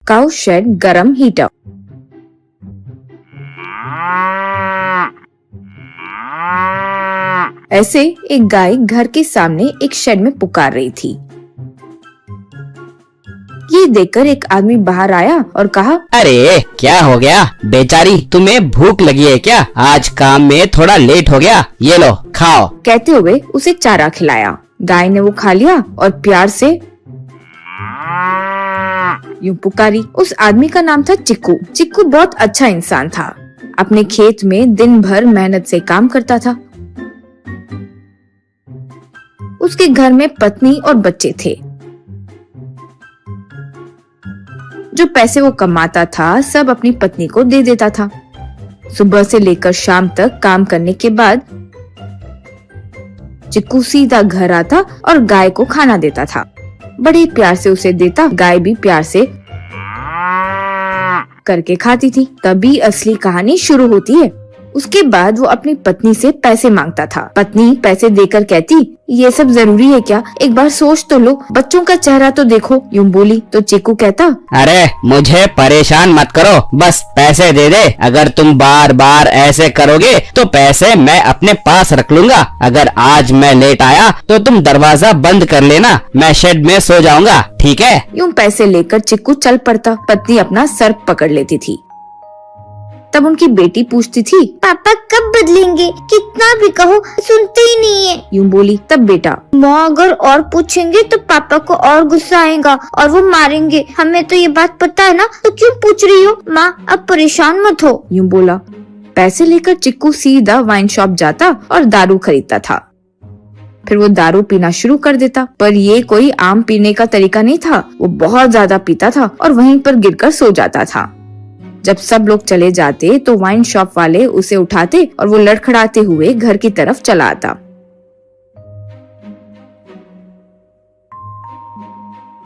Cow shade गरम heater. ऐसे एक गाय घर के सामने एक शेड में पुकार रही थी। ये देखकर एक आदमी बाहर आया और कहा, अरे क्या हो गया बेचारी, तुम्हें भूख लगी है क्या? आज काम में थोड़ा लेट हो गया, ये लो खाओ। कहते हुए उसे चारा खिलाया। गाय ने वो खा लिया और प्यार से यूं पुकारी। उस आदमी का नाम था चिक्कू। चिक्कू बहुत अच्छा इंसान था। अपने खेत में दिन भर मेहनत से काम करता था। उसके घर में पत्नी और बच्चे थे। जो पैसे वो कमाता था सब अपनी पत्नी को दे देता था। सुबह से लेकर शाम तक काम करने के बाद चिक्कू सीधा घर आता और गाय को खाना देता था। बड़े प्यार से उसे देता। गाय भी प्यार से करके खाती थी। तभी असली कहानी शुरू होती है। उसके बाद वो अपनी पत्नी से पैसे मांगता था। पत्नी पैसे देकर कहती, ये सब जरूरी है क्या? एक बार सोच तो लो, बच्चों का चेहरा तो देखो। यूं बोली तो चिक्कू कहता, अरे मुझे परेशान मत करो, बस पैसे दे दे। अगर तुम बार बार ऐसे करोगे तो पैसे मैं अपने पास रख लूंगा। अगर आज मैं लेट आया तो तुम दरवाजा बंद कर लेना, मैं शेड में सो जाऊंगा, ठीक है? यूं पैसे लेकर चिक्कू चल पड़ता। पत्नी अपना सर पकड़ लेती थी। तब उनकी बेटी पूछती थी, पापा कब बदलेंगे? कितना भी कहो सुनते ही नहीं है। यूं बोली। तब बेटा, माँ अगर और पूछेंगे तो पापा को और गुस्सा आएगा और वो मारेंगे। हमें तो ये बात पता है ना, तो क्यों पूछ रही हो? माँ अब परेशान मत हो। यूं बोला। पैसे लेकर चिक्कू सीधा वाइन शॉप जाता और दारू खरीदता था। फिर वो दारू पीना शुरू कर देता। पर ये कोई आम पीने का तरीका नहीं था। वो बहुत ज्यादा पीता था और वहीं पर गिरकर सो जाता था। जब सब लोग चले जाते तो वाइन शॉप वाले उसे उठाते और वो लड़खड़ाते हुए घर की तरफ चला आता।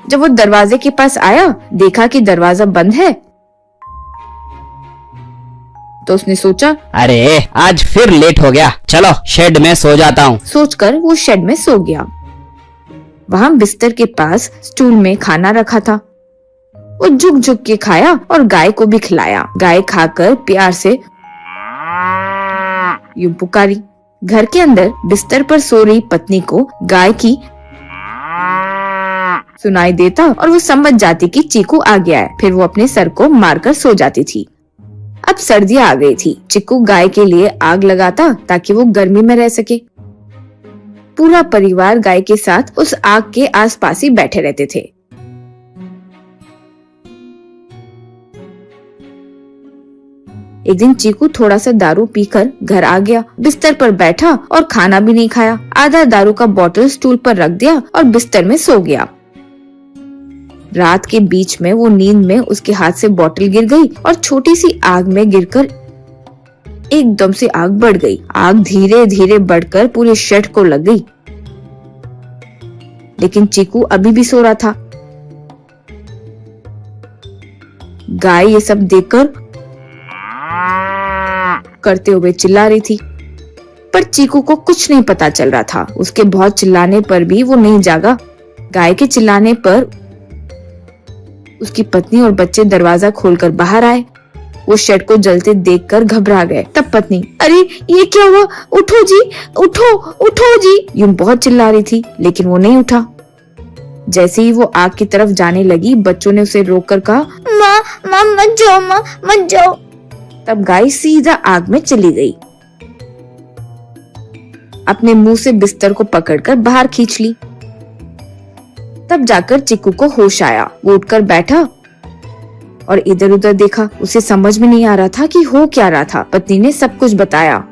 जब वो दरवाजे के पास आया, देखा कि दरवाजा बंद है, तो उसने सोचा, अरे आज फिर लेट हो गया, चलो शेड में सो जाता हूँ। सोचकर वो शेड में सो गया। वहाँ बिस्तर के पास स्टूल में खाना रखा था। वो झुक झुक के खाया और गाय को भी खिलाया। गाय खाकर प्यार से यूं पुकारी। घर के अंदर बिस्तर पर सो रही पत्नी को गाय की सुनाई देता और वो समझ जाती कि चिक्कू आ गया है। फिर वो अपने सर को मारकर सो जाती थी। अब सर्दियां आ गई थी। चिक्कू गाय के लिए आग लगाता ताकि वो गर्मी में रह सके। पूरा परिवार गाय के साथ उस आग के आसपास ही बैठे रहते थे। एक दिन चिक्कू थोड़ा सा दारू पीकर घर आ गया। बिस्तर पर बैठा और खाना भी नहीं खाया। आधा दारू का बोतल स्टूल पर रख दिया और बिस्तर में सो गया। रात के बीच में वो नींद में उसके हाथ से बोतल गिर गई और छोटी सी आग में गिरकर एकदम से आग बढ़ गई। आग धीरे धीरे बढ़कर पूरे शेड को लग गई। लेकिन चिक्कू अभी भी सो रहा था। गाय ये सब देखकर करते हुए चिल्ला रही थी, पर चिक्कू को कुछ नहीं पता चल रहा था। उसके बहुत चिल्लाने पर भी वो नहीं जागा। गाय के चिल्लाने पर उसकी पत्नी और बच्चे दरवाजा खोलकर बाहर आए। वो शेड को जलते देखकर घबरा गए। तब पत्नी, अरे ये क्या हुआ? उठो जी, उठो उठो जी, यूं बहुत चिल्ला रही थी, लेकिन वो नहीं उठा। जैसे ही वो आग की तरफ जाने लगी, बच्चों ने उसे रोककर कहा, माँ माँ मत जाओ, माँ मत जाओ। तब गाय सीधा आग में चली गई। अपने मुंह से बिस्तर को पकड़कर बाहर खींच ली। तब जाकर चिक्कू को होश आया। वो उठकर बैठा और इधर उधर देखा। उसे समझ में नहीं आ रहा था कि हो क्या रहा था। पत्नी ने सब कुछ बताया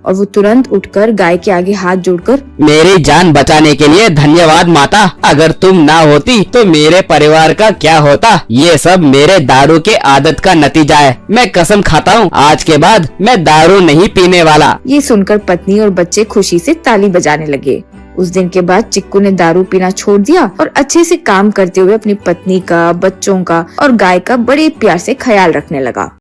और वो तुरंत उठकर गाय के आगे हाथ जोड़कर, मेरी जान बचाने के लिए धन्यवाद माता, अगर तुम ना होती तो मेरे परिवार का क्या होता? ये सब मेरे दारू के आदत का नतीजा है। मैं कसम खाता हूँ आज के बाद मैं दारू नहीं पीने वाला। ये सुनकर पत्नी और बच्चे खुशी से ताली बजाने लगे। उस दिन के बाद चिक्कू ने दारू पीना छोड़ दिया और अच्छे से काम करते हुए अपनी पत्नी का, बच्चों का और गाय का बड़े प्यार से ख्याल रखने लगा।